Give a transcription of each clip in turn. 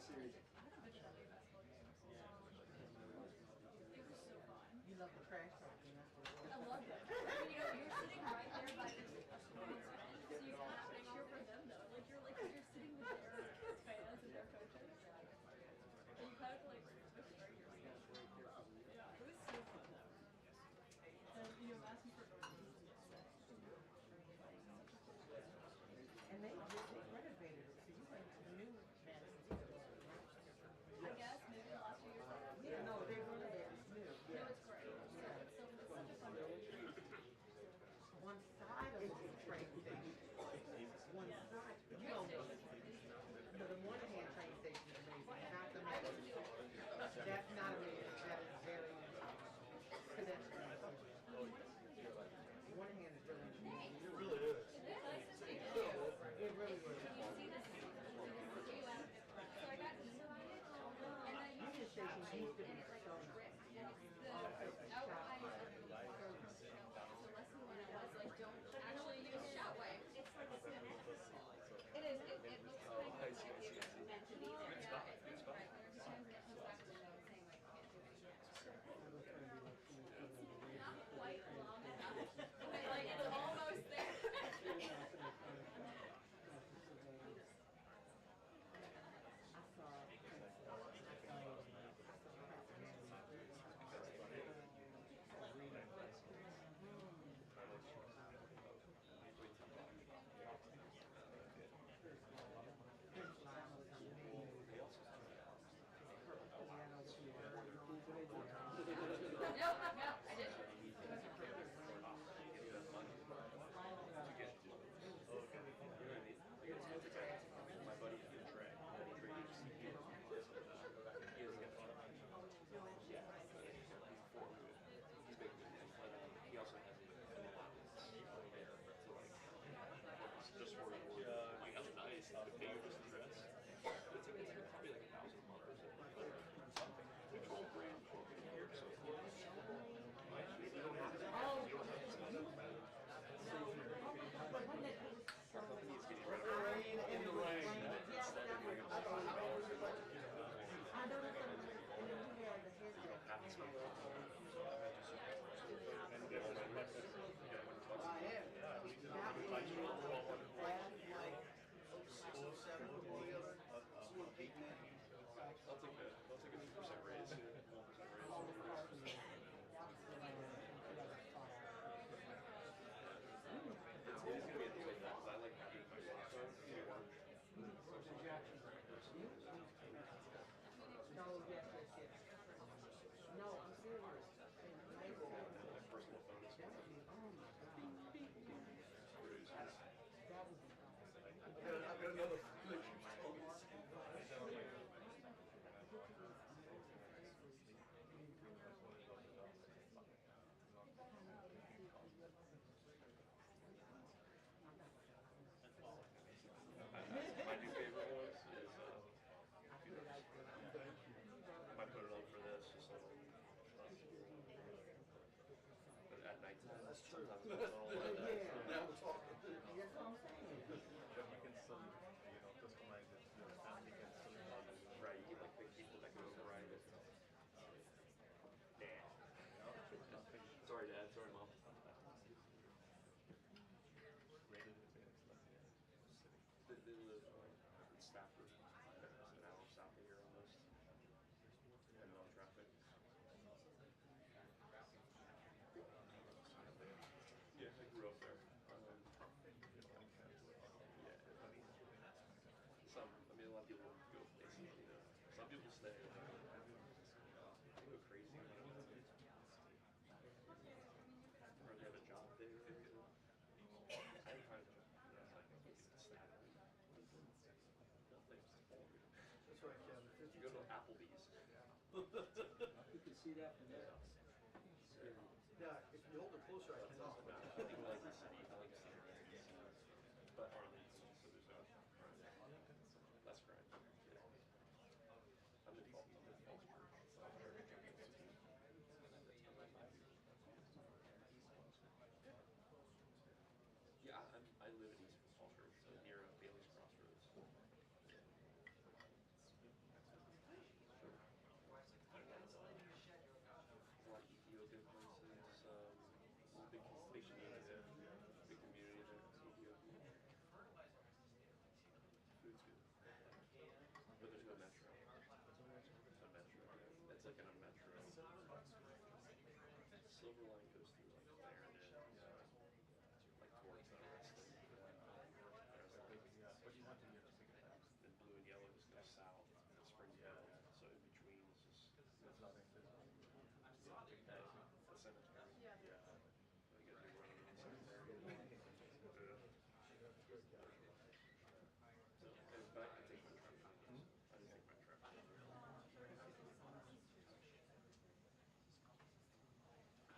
serious. I haven't been to that many basketball games. It was so fun. You love the trash talking, that's what I loved it. You're sitting right there by the students' bench, so you kind of have to cheer for them though. Like you're sitting with their fans and their coaches. And you kind of like push right here. Yeah, it was so fun though. And asking for And they just renovated it, so you went to the new Madison Theater. I guess maybe the last few years. Yeah, no, they renovated it new. No, it's great. It's such a fun building. One side of the train station. One side. You don't know. No, the Moynihan train station is amazing, not the Madison. That's not amazing. That is very pedestrian. Moynihan is really amazing. It really is. It's nice to see you. It really is. Can you see this? So I got divided, and then Union Station used to be it's like so a nice. brick, and it's the outline of the curve. So lesson one was like, don't actually use shot wipe. It's like a cinematic. It is. It looks like it's meant to be there. Yeah, it's right. There's times that comes back to the note saying like, can't do it. Not quite long enough, but like it's almost there. I did. My buddy is in track, and he trains CP. He doesn't get fun. Yeah, he's big. He also has just for like that's nice. To pay you just the dress. It's probably like $1,000 or something. It's all brand here, so you don't have to. Our company is getting rid of In the rain. Yes, that was. I know that. And then we had the hair. I am. I'll take a 2% raise. 1% raise. It's going to be at the way because I like having my box on. No, yes. No, I'm serious. My personal phone is Oh my God. That was. I've got another my new favorite ones is I put it on for this just so but at nighttime that's true. Now we're talking. That's what I'm saying. But you can still, customize it to your family, you can still log it. Right, you get like big people that can override it. Dad. Sorry, Dad. Sorry, Mom. Rated it, it's like They live in Stafford, an hour south of here almost, and no traffic. Yeah, I grew up there. A lot of people go places. Some people stay. They go crazy. Or they have a job there. That's right, Kevin. You go to Applebee's. You can see that from there. Yeah, if you hold it closer, I can tell. I think I like the city. I like the city. But Arlington, so there's less crime. I'm in Falls Church. Yeah, I live in East Falls Church, so near Bailey's Crossroads. Silver Line goes through like Clarendon, like towards Reston. Yeah, but you want to get to pick it up. Then blue and yellow just go south to Springfield. So in between is just There's nothing. Take taxi. the cemetery. Yeah. You gotta do running in the cemetery. So, but I take my truck.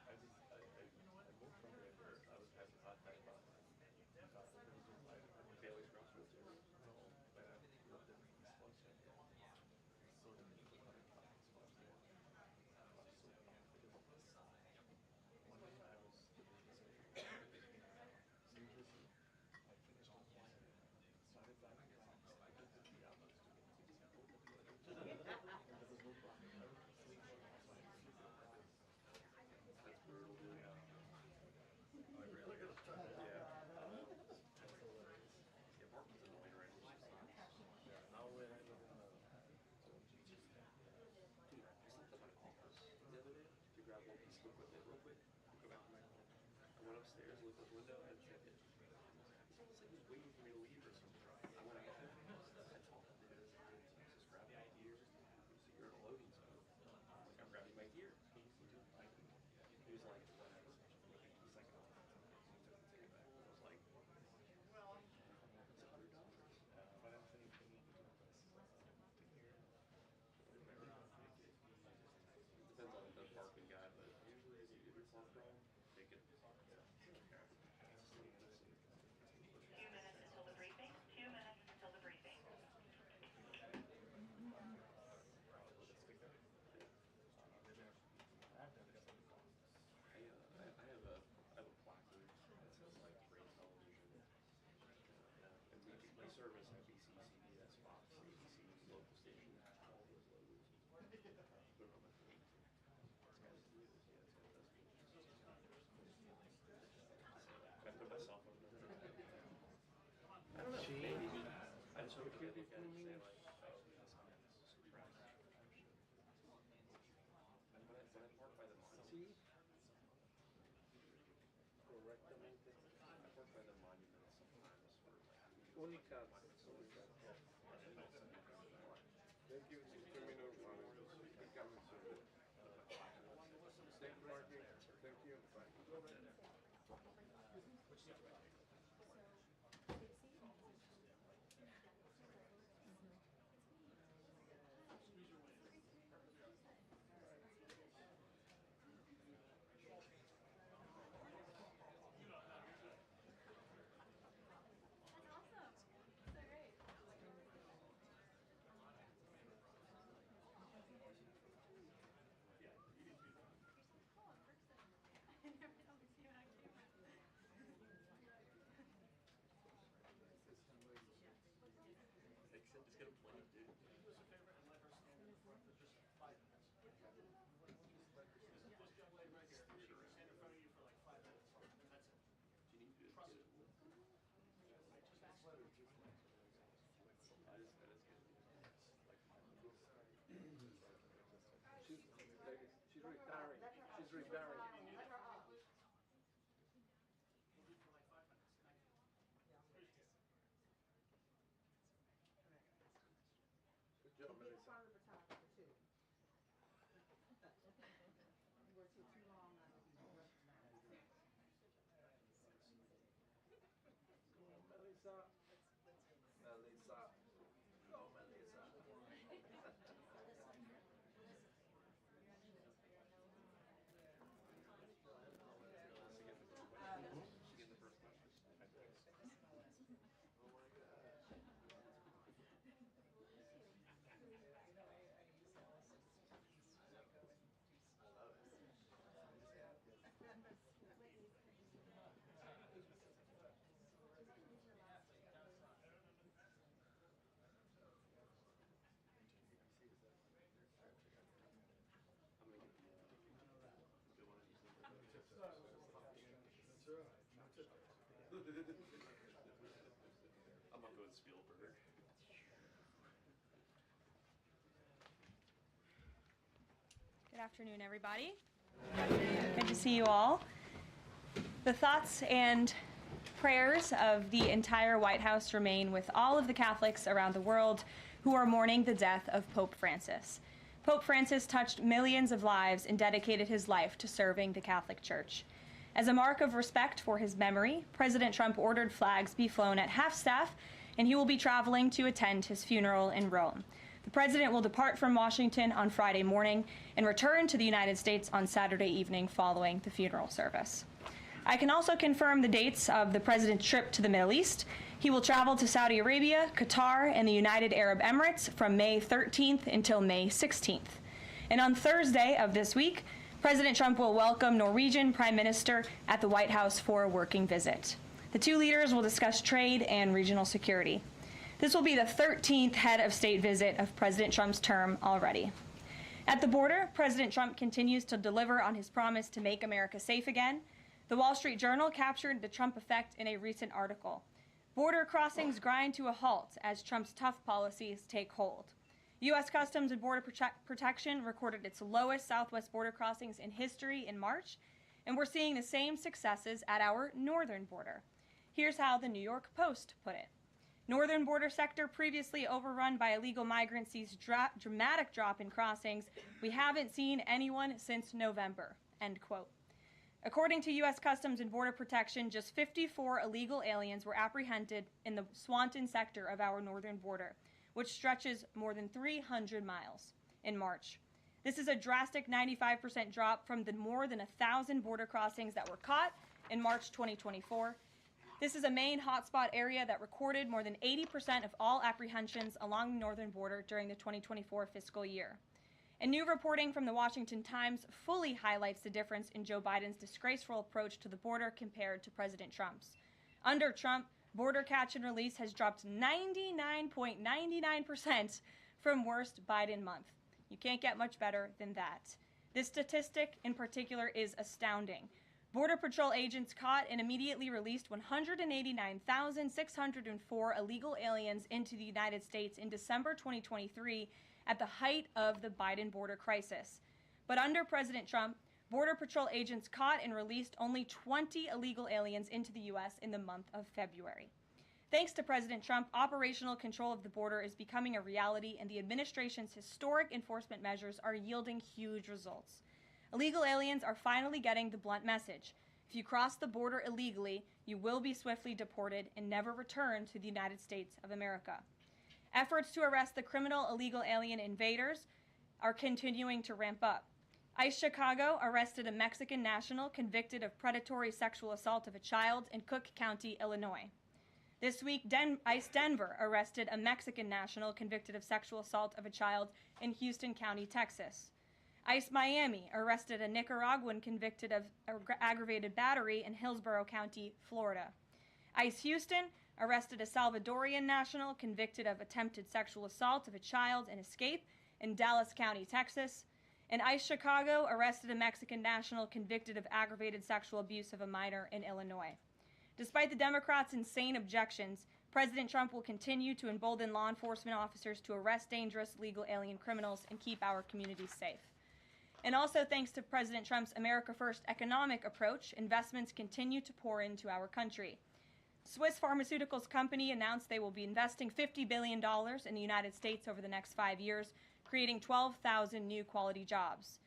I just take my truck. I moved from there where I was having a hard time finding Bailey's Crossroads area. no, but I lived in East Boston. So difficult to find parking spots there. One day I was seriously, I finished on one, started driving back, it took me 3 hours to get to the airport. And there was no parking. I was asleep on the side, sleep in the car. That's brutal, dude. Yeah. I really yeah. Yeah, parking's annoying right now. Yeah, now when I live in Dude, I slept at my office the other day to grab one piece of equipment real quick. Go back to my home. I went upstairs, looked out the window, and said, it's like he was waiting for me to leave or something. I went out there. I talked to him. Just grab my gear. So you're in a loading zone. I'm like, I'm grabbing my gear. He was like, whatever. He's like, oh. He took the ticket back. I was like, it's $100. but I'm thinking to do this. Depends on the parking guy, but usually if it's off road, they get Few minutes until the briefing. 2 minutes until the briefing. I have a placard that says like free television. And we service NBC, CBS, Fox, ABC, local station, all those logos. Put it on my phone. I put myself on there. I don't know. Maybe. I just hope they look at it and say like, oh, this is subscribe. When I park by the monument, Correctamente. I park by the monument sometimes for like Única. Thank you. 2 minutes. Coming soon. Thank you, Marky. Thank you. Bye. That's awesome. So great. Oh, in person. I never always see you on camera. fix it, just get a plate, dude. Do you need to get it? She's retiring. She's retiring. Let her off. Good job, Get in Melissa. front of the photographer too. You were too long on the recognized. Melissa. Melissa. Go, Melissa. She get the first question. Oh my God. I love it. I'm gonna get the good one. That's all right. I'm gonna go with Spielberg. Good afternoon, everybody. Good to see you all. The thoughts and prayers of the entire White House remain with all of the Catholics around the world who are mourning the death of Pope Francis. Pope Francis touched millions of lives and dedicated his life to serving the Catholic Church. As a mark of respect for his memory, President Trump ordered flags be flown at half-staff, and he will be traveling to attend his funeral in Rome. The president will depart from Washington on Friday morning and return to the United States on Saturday evening following the funeral service. I can also confirm the dates of the president's trip to the Middle East. He will travel to Saudi Arabia, Qatar, and the United Arab Emirates from May 13th until May 16th. And on Thursday of this week, President Trump will welcome Norwegian Prime Minister at the White House for a working visit. The two leaders will discuss trade and regional security. This will be the 13th head of state visit of President Trump's term already. At the border, President Trump continues to deliver on his promise to make America safe again. The Wall Street Journal captured the Trump effect in a recent article. Border crossings grind to a halt as Trump's tough policies take hold. U.S. Customs and Border Protection recorded its lowest southwest border crossings in history in March, and we're seeing the same successes at our northern border. Here's how the New York Post put it. Northern border sector previously overrun by illegal migrants sees dramatic drop in crossings. We haven't seen anyone since November, end quote. According to U.S. Customs and Border Protection, just 54 illegal aliens were apprehended in the Swanton sector of our northern border, which stretches more than 300 miles in March. This is a drastic 95% drop from the more than 1,000 border crossings that were caught in March 2024. This is a main hotspot area that recorded more than 80% of all apprehensions along the northern border during the 2024 fiscal year. And new reporting from the Washington Times fully highlights the difference in Joe Biden's disgraceful approach to the border compared to President Trump's. Under Trump, border catch and release has dropped 99.99% from worst Biden month. You can't get much better than that. This statistic in particular is astounding. Border Patrol agents caught and immediately released 189,604 illegal aliens into the United States in December 2023 at the height of the Biden border crisis. But under President Trump, Border Patrol agents caught and released only 20 illegal aliens into the U.S. in the month of February. Thanks to President Trump, operational control of the border is becoming a reality, and the administration's historic enforcement measures are yielding huge results. Illegal aliens are finally getting the blunt message. If you cross the border illegally, you will be swiftly deported and never return to the United States of America. Efforts to arrest the criminal illegal alien invaders are continuing to ramp up. ICE Chicago arrested a Mexican national convicted of predatory sexual assault of a child in Cook County, Illinois. This week, ICE Denver arrested a Mexican national convicted of sexual assault of a child in Houston County, Texas. ICE Miami arrested a Nicaraguan convicted of aggravated battery in Hillsborough County, Florida. ICE Houston arrested a Salvadorian national convicted of attempted sexual assault of a child in Escape in Dallas County, Texas. And ICE Chicago arrested a Mexican national convicted of aggravated sexual abuse of a minor in Illinois. Despite the Democrats' insane objections, President Trump will continue to embolden law enforcement officers to arrest dangerous legal alien criminals and keep our communities safe. And also thanks to President Trump's America First economic approach, investments continue to pour into our country. Swiss Pharmaceuticals Company announced they will be investing $50 billion in the United States over the next 5 years, creating 12,000 new quality jobs.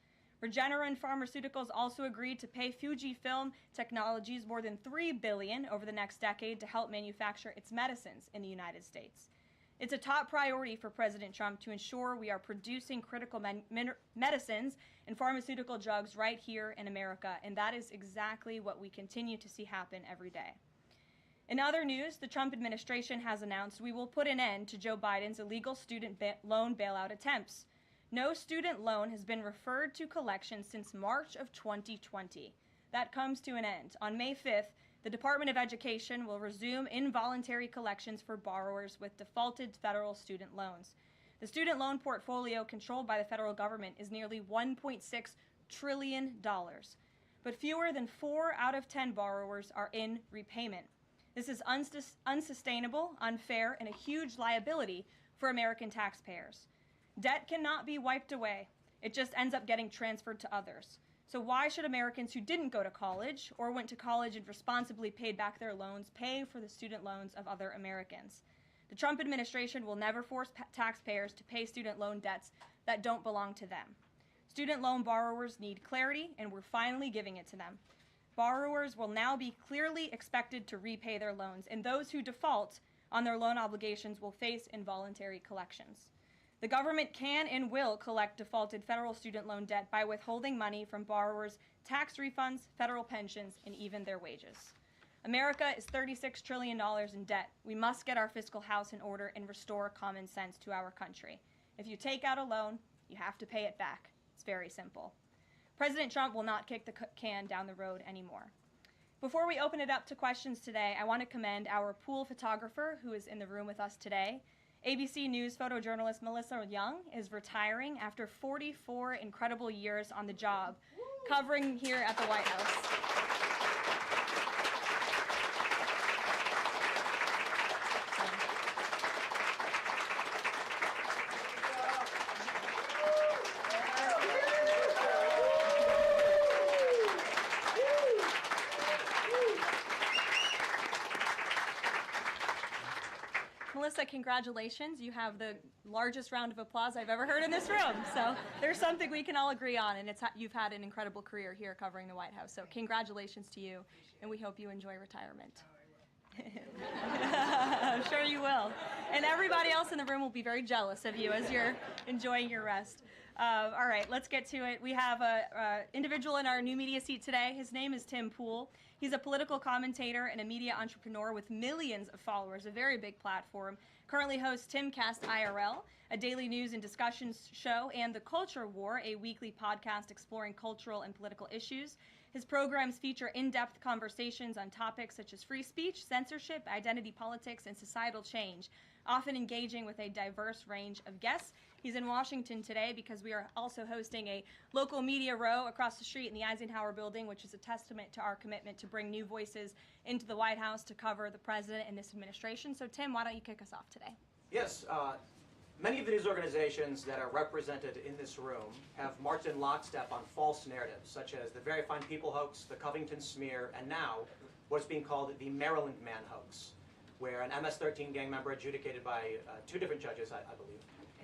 Regeneron Pharmaceuticals also agreed to pay Fujifilm Technologies more than $3 billion over the next decade to help manufacture its medicines in the United States. It's a top priority for President Trump to ensure we are producing critical medicines and pharmaceutical drugs right here in America, and that is exactly what we continue to see happen every day. In other news, the Trump administration has announced we will put an end to Joe Biden's illegal student loan bailout attempts. No student loan has been referred to collection since March of 2020. That comes to an end. On May 5th, the Department of Education will resume involuntary collections for borrowers with defaulted federal student loans. The student loan portfolio controlled by the federal government is nearly $1.6 trillion, but fewer than 4 out of 10 borrowers are in repayment. This is unsustainable, unfair, and a huge liability for American taxpayers. Debt cannot be wiped away. It just ends up getting transferred to others. So why should Americans who didn't go to college or went to college and responsibly paid back their loans pay for the student loans of other Americans? The Trump administration will never force taxpayers to pay student loan debts that don't belong to them. Student loan borrowers need clarity, and we're finally giving it to them. Borrowers will now be clearly expected to repay their loans, and those who default on their loan obligations will face involuntary collections. The government can and will collect defaulted federal student loan debt by withholding money from borrowers, tax refunds, federal pensions, and even their wages. America is $36 trillion in debt. We must get our fiscal house in order and restore common sense to our country. If you take out a loan, you have to pay it back. It's very simple. President Trump will not kick the can down the road anymore. Before we open it up to questions today, I want to commend our pool photographer who is in the room with us today. ABC News photojournalist Melissa Young is retiring after 44 incredible years on the job, covering here at the White House. Melissa, congratulations. You have the largest round of applause I've ever heard in this room. So there's something we can all agree on, and you've had an incredible career here covering the White House. So congratulations to you, and we hope you enjoy retirement. I'm sure you will. And everybody else in the room will be very jealous of you as you're enjoying your rest. All right, let's get to it. We have an individual in our new media seat today. His name is Tim Pool. He's a political commentator and a media entrepreneur with millions of followers, a very big platform. Currently hosts Timcast IRL, a daily news and discussions show, and The Culture War, a weekly podcast exploring cultural and political issues. His programs feature in-depth conversations on topics such as free speech, censorship, identity politics, and societal change, often engaging with a diverse range of guests. He's in Washington today because we are also hosting a local media row across the street in the Eisenhower building, which is a testament to our commitment to bring new voices into the White House to cover the president and this administration. So Tim, why don't you kick us off today? Yes, many of the news organizations that are represented in this room have marched in lockstep on false narratives, such as the Very Fine People hoax, the Covington smear, and now what's being called the Maryland Man hoax, where an MS-13 gang member adjudicated by 2 different judges, I believe,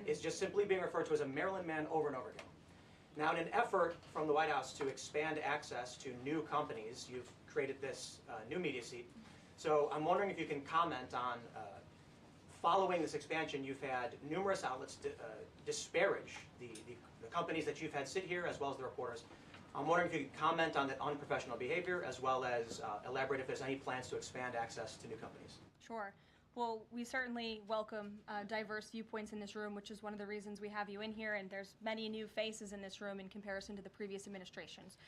is just simply being referred to as a Maryland man over and over again. Now, in an effort from the White House to expand access to new companies, you've created this new media seat. So I'm wondering if you can comment on, following this expansion, you've had numerous outlets disparage the companies that you've had sit here, as well as the reporters. I'm wondering if you could comment on the unprofessional behavior, as well as elaborate if there's any plans to expand access to new companies. Sure. Well, we certainly welcome diverse viewpoints in this room, which is one of the reasons we have you in here, and there's many new faces in this room in comparison to the previous administrations.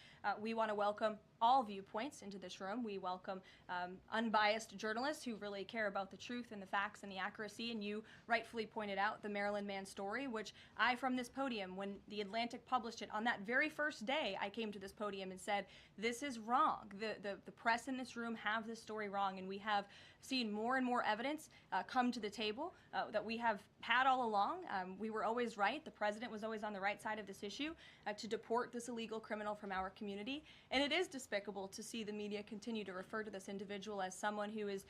We want to welcome all viewpoints into this room. We welcome unbiased journalists who really care about the truth and the facts and the accuracy, and you rightfully pointed out the Maryland Man story, which I, from this podium, when The Atlantic published it, on that very first day, I came to this podium and said, this is wrong. The press in this room have this story wrong, and we have seen more and more evidence come to the table that we have had all along. We were always right. The president was always on the right side of this issue to deport this illegal criminal from our community. And it is despicable to see the media continue to refer to this individual as someone who is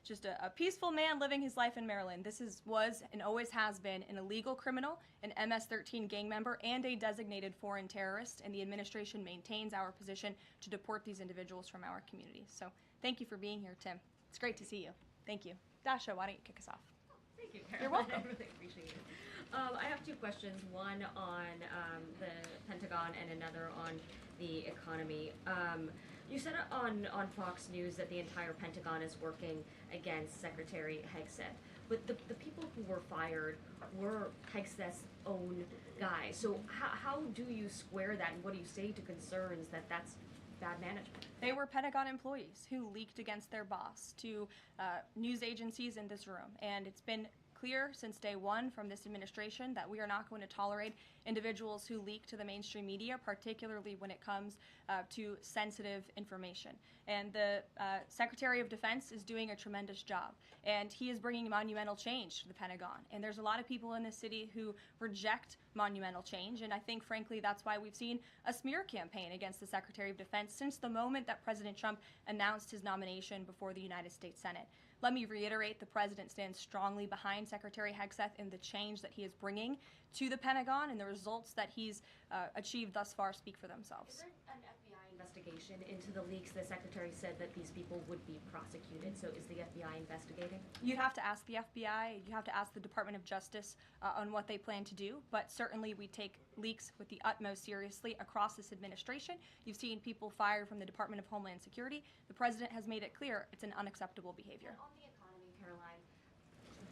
just a peaceful man living his life in Maryland. This was and always has been an illegal criminal, an MS-13 gang member, and a designated foreign terrorist. And the administration maintains our position to deport these individuals from our community. So thank you for being here, Tim. It's great to see you. Thank you. Dasha, why don't you kick us off? Thank you, Karoline. You're welcome. I really appreciate it. I have 2 questions, one on the Pentagon and another on the economy. You said on Fox News that the entire Pentagon is working against Secretary Hegseth, but the people who were fired were Hegseth's own guys. So how do you square that, and what do you say to concerns that that's bad management? They were Pentagon employees who leaked against their boss to news agencies in this room, and it's been clear since day one from this administration that we are not going to tolerate individuals who leak to the mainstream media, particularly when it comes to sensitive information. And the Secretary of Defense is doing a tremendous job, and he is bringing monumental change to the Pentagon. And there's a lot of people in this city who reject monumental change, and I think, frankly, that's why we've seen a smear campaign against the Secretary of Defense since the moment that President Trump announced his nomination before the United States Senate. Let me reiterate, the President stands strongly behind Secretary Hegseth in the change that he is bringing to the Pentagon, and the results that he's achieved thus far speak for themselves. Is there an FBI investigation into the leaks? The Secretary said that these people would be prosecuted, so is the FBI investigating? You'd have to ask the FBI, you have to ask the Department of Justice on what they plan to do, but certainly we take leaks with the utmost seriously across this administration. You've seen people fired from the Department of Homeland Security. The President has made it clear it's an unacceptable behavior. On the economy, Caroline,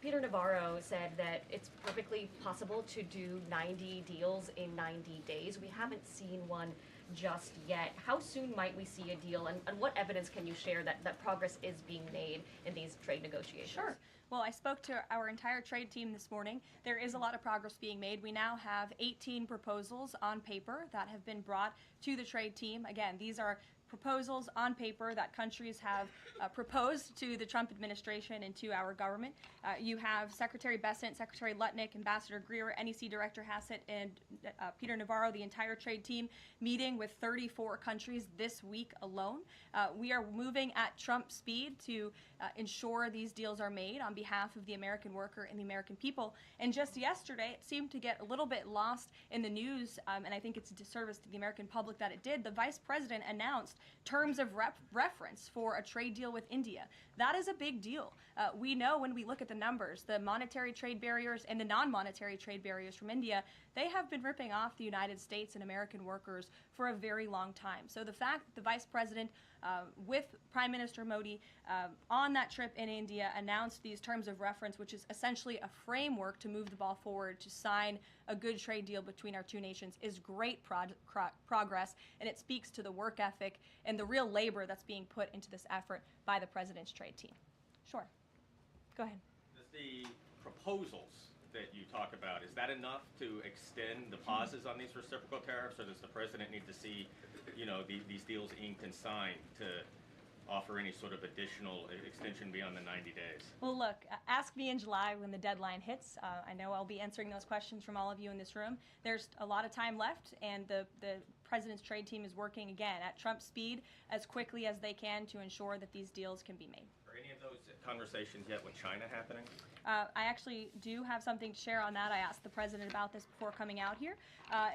Peter Navarro said that it's perfectly possible to do 90 deals in 90 days. We haven't seen one just yet. How soon might we see a deal, and what evidence can you share that progress is being made in these trade negotiations? Sure. Well, I spoke to our entire trade team this morning. There is a lot of progress being made. We now have 18 proposals on paper that have been brought to the trade team. Again, these are proposals on paper that countries have proposed to the Trump administration and to our government. You have Secretary Bessent, Secretary Lutnick, Ambassador Greer, NEC Director Hassett, and Peter Navarro, the entire trade team, meeting with 34 countries this week alone. We are moving at Trump speed to ensure these deals are made on behalf of the American worker and the American people. And just yesterday, it seemed to get a little bit lost in the news, and I think it's a disservice to the American public that it did. The Vice President announced terms of reference for a trade deal with India. That is a big deal. We know when we look at the numbers, the monetary trade barriers and the non-monetary trade barriers from India, they have been ripping off the United States and American workers for a very long time. So the fact that the Vice President with Prime Minister Modi on that trip in India announced these terms of reference, which is essentially a framework to move the ball forward to sign a good trade deal between our two nations, is great progress, and it speaks to the work ethic and the real labor that's being put into this effort by the President's trade team. Sure. Go ahead. Does the proposals that you talk about, is that enough to extend the pauses on these reciprocal tariffs, or does the President need to see, these deals inked and signed to offer any sort of additional extension beyond the 90 days? Well, look, ask me in July when the deadline hits. I know I'll be answering those questions from all of you in this room. There's a lot of time left, and the President's trade team is working, again, at Trump speed as quickly as they can to ensure that these deals can be made. Are any of those conversations yet with China happening? I actually do have something to share on that. I asked the President about this before coming out here,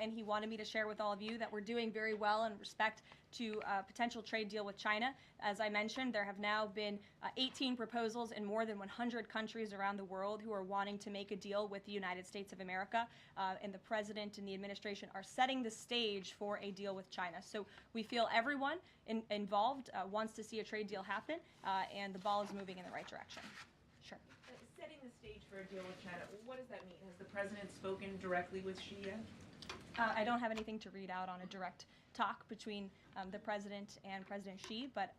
and he wanted me to share with all of you that we're doing very well in respect to a potential trade deal with China. As I mentioned, there have now been 18 proposals in more than 100 countries around the world who are wanting to make a deal with the United States of America, and the President and the administration are setting the stage for a deal with China. So we feel everyone involved wants to see a trade deal happen, and the ball is moving in the right direction. Sure. Setting the stage for a deal with China, what does that mean? Has the President spoken directly with Xi yet? I don't have anything to read out on a direct talk between the President and President Xi, but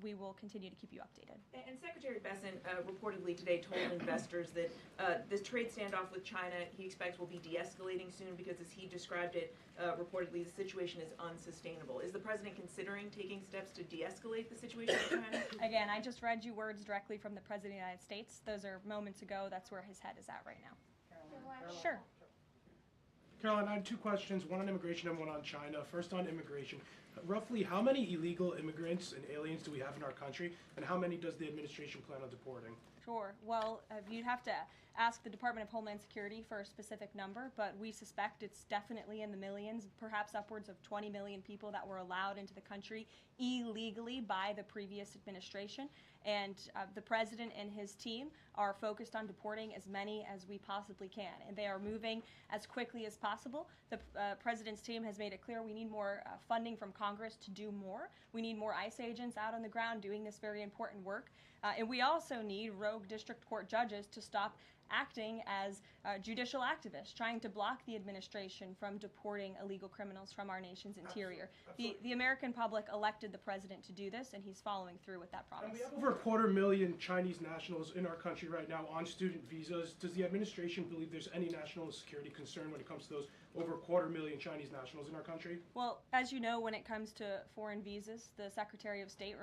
we will continue to keep you updated. And Secretary Bessent reportedly today told investors that this trade standoff with China he expects will be de-escalating soon because, as he described it, reportedly the situation is unsustainable. Is the President considering taking steps to de-escalate the situation with China? Again, I just read you words directly from the President of the United States. Those are moments ago. That's where his head is at right now. Caroline. Sure. Caroline, I have two questions, one on immigration and one on China. First on immigration. Roughly how many illegal immigrants and aliens do we have in our country, and how many does the administration plan on deporting? Sure. Well, you'd have to ask the Department of Homeland Security for a specific number, but we suspect it's definitely in the millions, perhaps upwards of 20 million people that were allowed into the country illegally by the previous administration. And the President and his team are focused on deporting as many as we possibly can, and they are moving as quickly as possible. The President's team has made it clear we need more funding from Congress to do more. We need more ICE agents out on the ground doing this very important work. And we also need rogue district court judges to stop acting as judicial activists, trying to block the administration from deporting illegal criminals from our nation's interior. The American public elected the president to do this, and he's following through with that promise. And we have over 250,000 Chinese nationals in our country right now on student visas. Does the administration believe there's any national security concern when it comes to those over 250,000 Chinese nationals in our country? Well, as you know, when it comes to foreign visas, the Secretary of State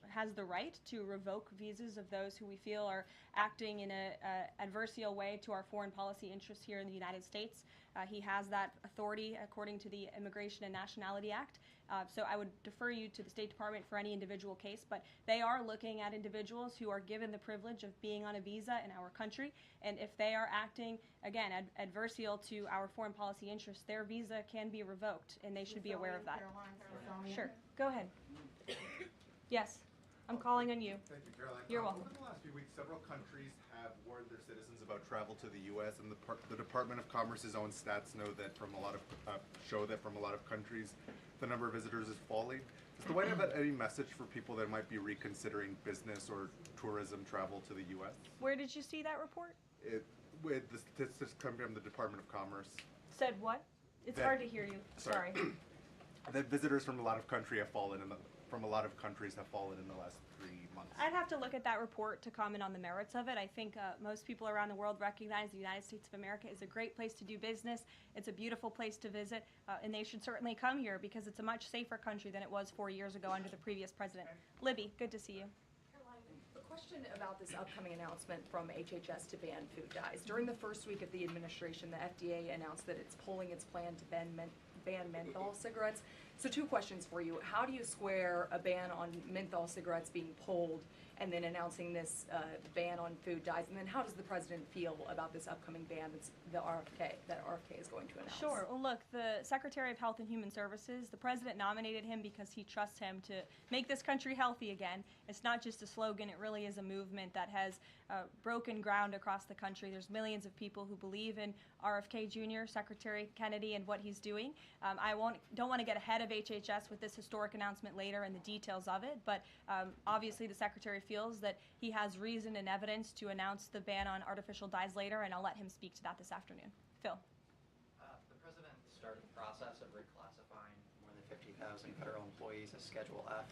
has the right to revoke visas of those who we feel are acting in an adversarial way to our foreign policy interests here in the United States. He has that authority according to the Immigration and Nationality Act. So I would defer you to the State Department for any individual case, but they are looking at individuals who are given the privilege of being on a visa in our country, and if they are acting, again, adversarial to our foreign policy interests, their visa can be revoked, and they should be aware of that. Karoline, Sure, go ahead. Yes, I'm calling on you. Thank you, Caroline. You're welcome. Over the last few weeks, several countries have warned their citizens about travel to the U.S., and the Department of Commerce's own stats know that show that from a lot of countries, the number of visitors is falling. Does the White House have any message for people that might be reconsidering business or tourism travel to the U.S.? Where did you see that report? With the statistics coming from the Department of Commerce. Said what? It's hard to hear you. Sorry. That visitors from a lot of countries have fallen in the last 3 months. I'd have to look at that report to comment on the merits of it. I think most people around the world recognize the United States of America is a great place to do business. It's a beautiful place to visit, and they should certainly come here because it's a much safer country than it was 4 years ago under the previous president. Libby, good to see you. A question about this upcoming announcement from HHS to ban food dyes. During the first week of the administration, the FDA announced that it's pulling its plan to ban menthol cigarettes. So 2 questions for you. How do you square a ban on menthol cigarettes being pulled and then announcing this ban on food dyes? And then how does the president feel about this upcoming ban that RFK is going to announce? Sure. Well, look, the Secretary of Health and Human Services, the president nominated him because he trusts him to make this country healthy again. It's not just a slogan. It really is a movement that has broken ground across the country. There's millions of people who believe in RFK Jr., Secretary Kennedy, and what he's doing. I don't want to get ahead of HHS with this historic announcement later and the details of it, but obviously the Secretary feels that he has reason and evidence to announce the ban on artificial dyes later, and I'll let him speak to that this afternoon. Phil. The president started the process of reclassifying more than 50,000 federal employees as Schedule F.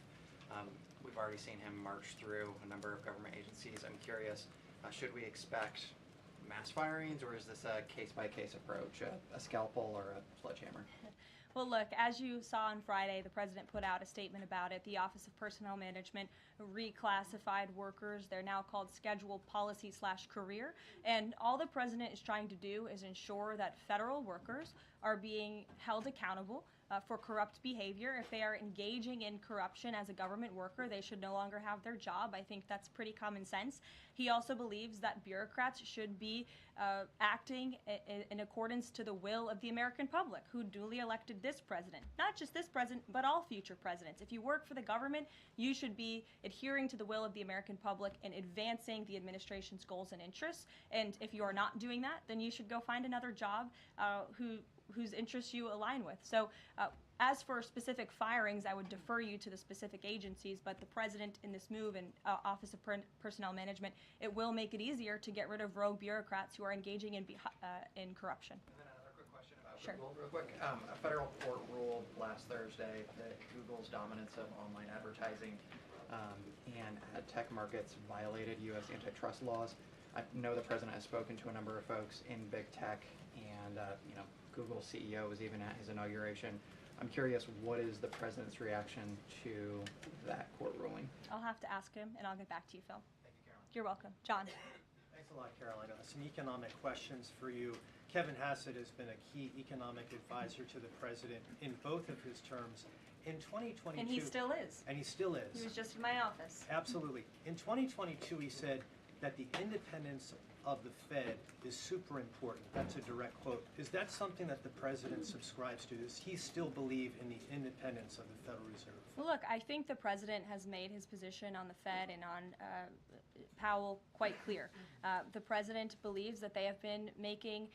We've already seen him march through a number of government agencies. I'm curious, should we expect mass firings, or is this a case-by-case approach, a scalpel or a sledgehammer? Well, look, as you saw on Friday, the president put out a statement about it. The Office of Personnel Management reclassified workers. They're now called Scheduled Policy/Career. And all the president is trying to do is ensure that federal workers are being held accountable for corrupt behavior. If they are engaging in corruption as a government worker, they should no longer have their job. I think that's pretty common sense. He also believes that bureaucrats should be acting in accordance to the will of the American public, who duly elected this president. Not just this president, but all future presidents. If you work for the government, you should be adhering to the will of the American public and advancing the administration's goals and interests. And if you are not doing that, then you should go find another job whose interests you align with. So as for specific firings, I would defer you to the specific agencies, but the president in this move and Office of Personnel Management, it will make it easier to get rid of rogue bureaucrats who are engaging in corruption. And then another quick question about Google, real quick. A federal court ruled last Thursday that Google's dominance of online advertising and ad tech markets violated U.S. antitrust laws. I know the president has spoken to a number of folks in big tech, and Google's CEO was even at his inauguration. I'm curious, what is the president's reaction to that court ruling? I'll have to ask him, and I'll get back to you, Phil. Thank you, Caroline. You're welcome. John. Thanks a lot, Caroline. Some economic questions for you. Kevin Hassett has been a key economic advisor to the president in both of his terms. In 2022... And he still is. And he still is. He was just in my office. Absolutely. In 2022, he said that the independence of the Fed is super important. That's a direct quote. Is that something that the president subscribes to? Does he still believe in the independence of the Federal Reserve? Well, look, I think the president has made his position on the Fed and on Powell quite clear. The president believes that they have been making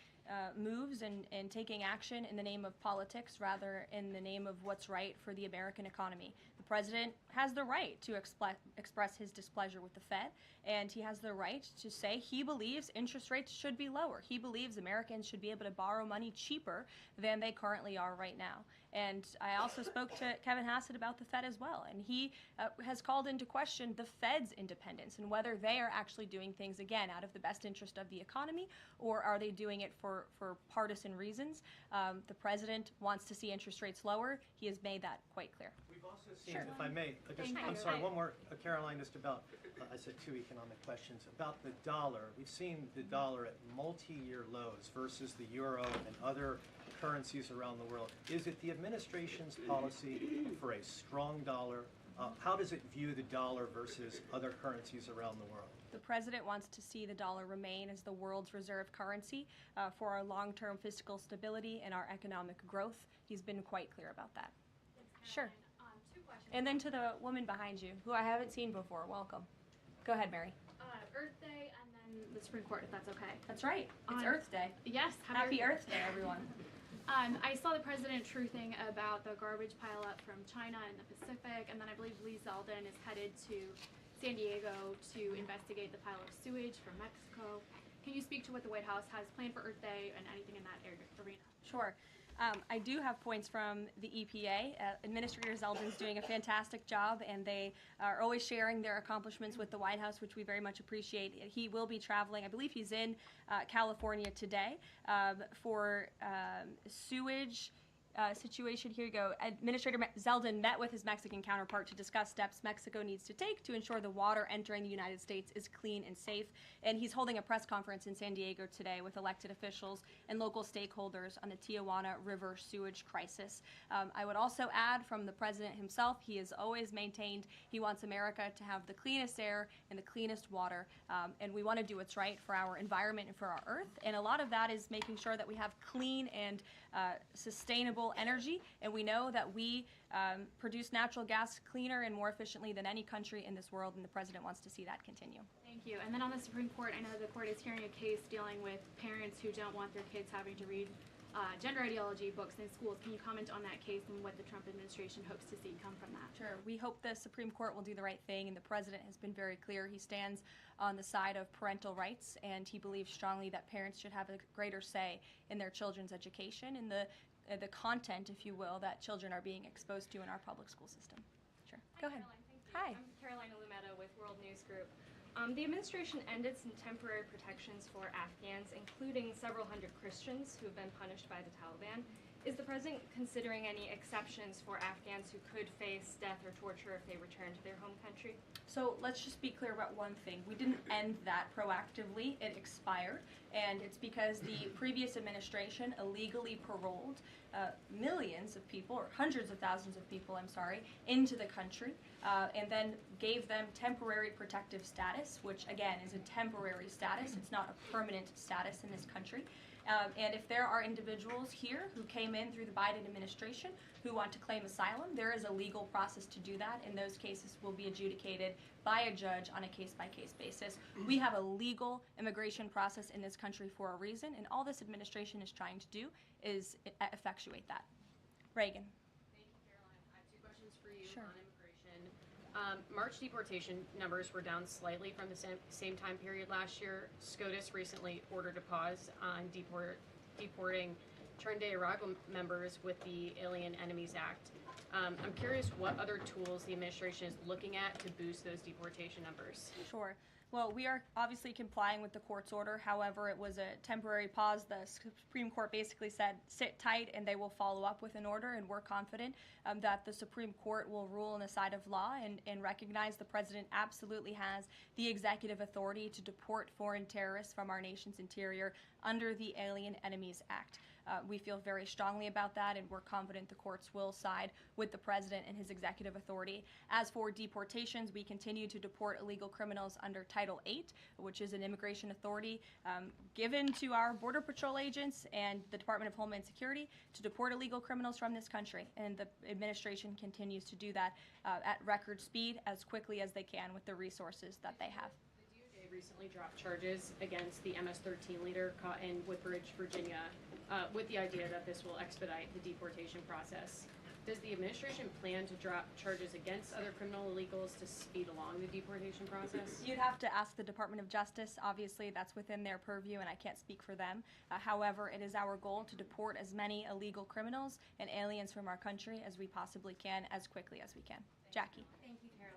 moves and taking action in the name of politics rather in the name of what's right for the American economy. The president has the right to express his displeasure with the Fed, and he has the right to say he believes interest rates should be lower. He believes Americans should be able to borrow money cheaper than they currently are right now. And I also spoke to Kevin Hassett about the Fed as well, and he has called into question the Fed's independence and whether they are actually doing things, again, out of the best interest of the economy, or are they doing it for partisan reasons. The president wants to see interest rates lower. He has made that quite clear. We've also seen, if I may, I'm sorry, one more, Karoline, just about, I said 2 economic questions. About the dollar, we've seen the dollar at multi-year lows versus the euro and other currencies around the world. Is it the administration's policy for a strong dollar? How does it view the dollar versus other currencies around the world? The president wants to see the dollar remain as the world's reserve currency for our long-term fiscal stability and our economic growth. He's been quite clear about that. Sure. 2 questions. And then to the woman behind you, who I haven't seen before, welcome. Go ahead, Mary. Earth Day and then the Supreme Court, if that's okay. That's right. It's Earth Day. Yes. Happy Earth Day, everyone. I saw the president truthing about the garbage pileup from China and the Pacific, and then I believe Lee Zeldin is headed to San Diego to investigate the pile of sewage from Mexico. Can you speak to what the White House has planned for Earth Day and anything in that arena? Sure. I do have points from the EPA. Administrator Zeldin's doing a fantastic job, and they are always sharing their accomplishments with the White House, which we very much appreciate. He will be traveling. I believe he's in California today for sewage situation. Here you go. Administrator Zeldin met with his Mexican counterpart to discuss steps Mexico needs to take to ensure the water entering the United States is clean and safe. And he's holding a press conference in San Diego today with elected officials and local stakeholders on the Tijuana River sewage crisis. I would also add from the president himself, he has always maintained he wants America to have the cleanest air and the cleanest water. And we want to do what's right for our environment and for our earth. And a lot of that is making sure that we have clean and sustainable energy, and we know that we produce natural gas cleaner and more efficiently than any country in this world, and the president wants to see that continue. Thank you. And then on the Supreme Court, I know the court is hearing a case dealing with parents who don't want their kids having to read gender ideology books in schools. Can you comment on that case and what the Trump administration hopes to see come from that? Sure. We hope the Supreme Court will do the right thing, and the president has been very clear. He stands on the side of parental rights, and he believes strongly that parents should have a greater say in their children's education and the content, if you will, that children are being exposed to in our public school system. Sure. Go ahead. Hi. I'm Karoline with World News Group. The administration ended some temporary protections for Afghans, including several hundred Christians who have been punished by the Taliban. Is the president considering any exceptions for Afghans who could face death or torture if they return to their home country? So let's just be clear about one thing. We didn't end that proactively. It expired, and it's because the previous administration illegally paroled millions of people, or hundreds of thousands of people, into the country, and then gave them temporary protective status, which again is a temporary status. It's not a permanent status in this country. And if there are individuals here who came in through the Biden administration who want to claim asylum, there is a legal process to do that, and those cases will be adjudicated by a judge on a case-by-case basis. We have a legal immigration process in this country for a reason, and all this administration is trying to do is effectuate that. Reagan. Thank you, Caroline. I have 2 questions for you Sure. on immigration. March deportation numbers were down slightly from the same time period last year. SCOTUS recently ordered a pause on deporting Trinidad Tobago members with the Alien Enemies Act. I'm curious what other tools the administration is looking at to boost those deportation numbers. Sure. Well, we are obviously complying with the court's order. However, it was a temporary pause. The Supreme Court basically said, sit tight, and they will follow up with an order, and we're confident that the Supreme Court will rule on the side of law and recognize the president absolutely has the executive authority to deport foreign terrorists from our nation's interior under the Alien Enemies Act. We feel very strongly about that, and we're confident the courts will side with the president and his executive authority. As for deportations, we continue to deport illegal criminals under Title VIII, which is an immigration authority given to our Border Patrol agents and the Department of Homeland Security to deport illegal criminals from this country. And the administration continues to do that at record speed as quickly as they can with the resources that they have. The DOJ recently dropped charges against the MS-13 leader caught in Woodbridge, Virginia, with the idea that this will expedite the deportation process. Does the administration plan to drop charges against other criminal illegals to speed along the deportation process? You'd have to ask the Department of Justice. Obviously, that's within their purview, and I can't speak for them. However, it is our goal to deport as many illegal criminals and aliens from our country as we possibly can, as quickly as we can. Jackie. Thank you, Caroline.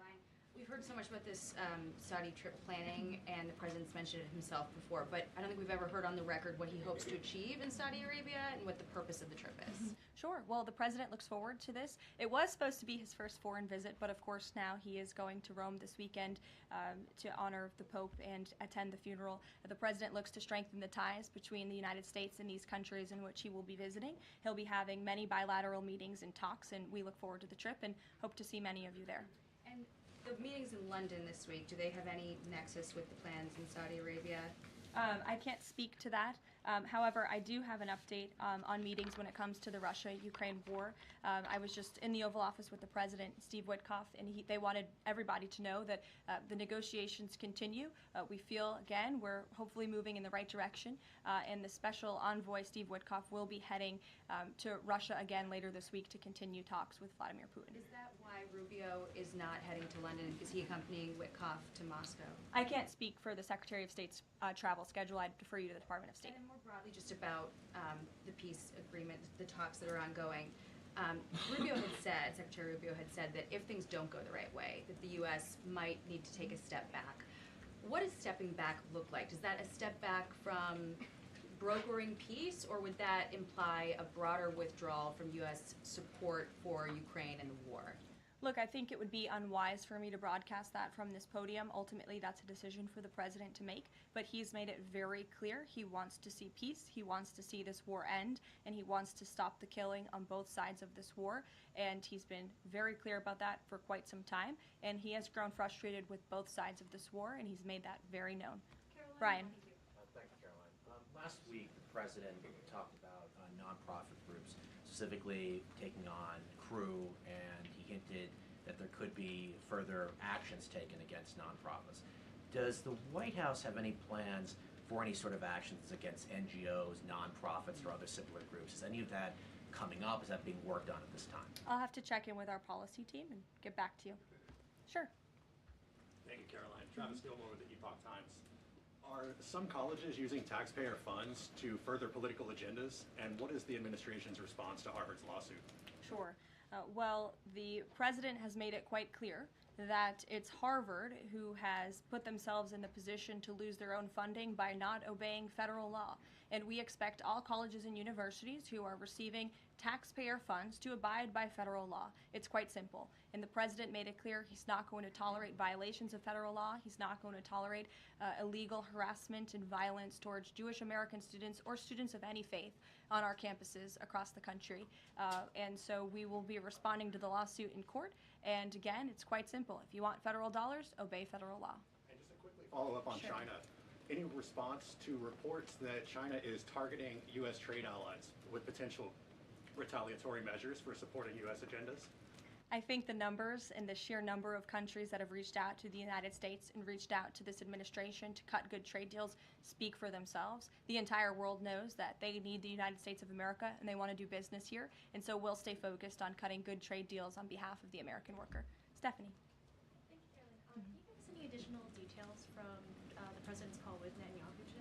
We've heard so much about this Saudi trip planning, and the president's mentioned it himself before, but I don't think we've ever heard on the record what he hopes to achieve in Saudi Arabia and what the purpose of the trip is. Sure. Well, the president looks forward to this. It was supposed to be his first foreign visit, but of course now he is going to Rome this weekend to honor the Pope and attend the funeral. The president looks to strengthen the ties between the United States and these countries in which he will be visiting. He'll be having many bilateral meetings and talks, and we look forward to the trip and hope to see many of you there. And the meetings in London this week, do they have any nexus with the plans in Saudi Arabia? I can't speak to that. However, I do have an update on meetings when it comes to the Russia-Ukraine war. I was just in the Oval Office with the President, Steve Witkoff, and they wanted everybody to know that the negotiations continue. We feel, again, we're hopefully moving in the right direction, and the special envoy, Steve Witkoff, will be heading to Russia again later this week to continue talks with Vladimir Putin. Is that why Rubio is not heading to London? Is he accompanying Witkoff to Moscow? I can't speak for the Secretary of State's travel schedule. I'd defer you to the Department of State. And more broadly, just about the peace agreement, the talks that are ongoing. Rubio had said, Secretary Rubio had said that if things don't go the right way, that the U.S. might need to take a step back. What does stepping back look like? Is that a step back from brokering peace, or would that imply a broader withdrawal from U.S. support for Ukraine and the war? Look, I think it would be unwise for me to broadcast that from this podium. Ultimately, that's a decision for the president to make, but he's made it very clear he wants to see peace, he wants to see this war end, and he wants to stop the killing on both sides of this war, and he's been very clear about that for quite some time, and he has grown frustrated with both sides of this war, and he's made that very known. Caroline, Brian. Thank you, Caroline. Last week, the president talked about nonprofit groups, specifically taking on crew, and he hinted that there could be further actions taken against nonprofits. Does the White House have any plans for any sort of actions against NGOs, nonprofits, or other similar groups? Is any of that coming up? Is that being worked on at this time? I'll have to check in with our policy team and get back to you. Sure. Thank you, Caroline. Travis Gilmore with the Epoch Times. Are some colleges using taxpayer funds to further political agendas? And what is the administration's response to Harvard's lawsuit? Sure. Well, the president has made it quite clear that it's Harvard who has put themselves in the position to lose their own funding by not obeying federal law. And we expect all colleges and universities who are receiving taxpayer funds to abide by federal law. It's quite simple. And the president made it clear he's not going to tolerate violations of federal law. He's not going to tolerate illegal harassment and violence towards Jewish American students or students of any faith on our campuses across the country. And so we will be responding to the lawsuit in court. And again, it's quite simple. If you want federal dollars, obey federal law. And just to quickly follow up on Sure. China, any response to reports that China is targeting U.S. trade allies with potential retaliatory measures for supporting U.S. agendas? I think the numbers and the sheer number of countries that have reached out to the United States and reached out to this administration to cut good trade deals speak for themselves. The entire world knows that they need the United States of America and they want to do business here, and so we'll stay focused on cutting good trade deals on behalf of the American worker. Stephanie. Thank you, Caroline. Can you give us any additional details from the president's call with Netanyahu today?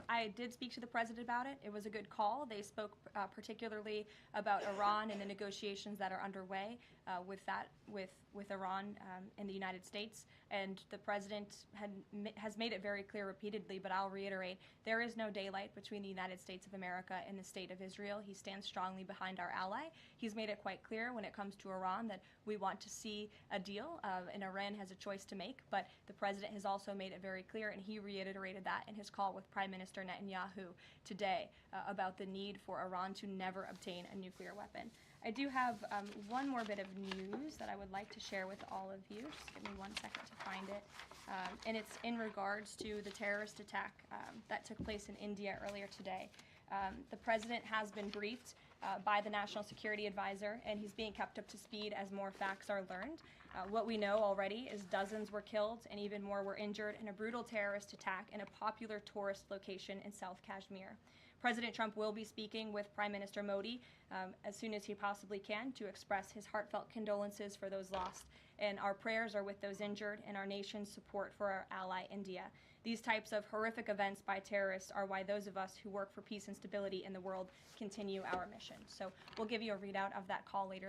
I did speak to the president about it. It was a good call. They spoke particularly about Iran and the negotiations that are underway with Iran and the United States. And the president has made it very clear repeatedly, but I'll reiterate, there is no daylight between the United States of America and the state of Israel. He stands strongly behind our ally. He's made it quite clear when it comes to Iran that we want to see a deal, and Iran has a choice to make. But the president has also made it very clear, and he reiterated that in his call with Prime Minister Netanyahu today about the need for Iran to never obtain a nuclear weapon. I do have one more bit of news that I would like to share with all of you. Just give me 1 second to find it. And it's in regards to the terrorist attack that took place in India earlier today. The president has been briefed by the National Security Advisor, and he's being kept up to speed as more facts are learned. What we know already is dozens were killed and even more were injured in a brutal terrorist attack in a popular tourist location in South Kashmir. President Trump will be speaking with Prime Minister Modi as soon as he possibly can to express his heartfelt condolences for those lost. And our prayers are with those injured and our nation's support for our ally, India. These types of horrific events by terrorists are why those of us who work for peace and stability in the world continue our mission. So we'll give you a readout of that call later this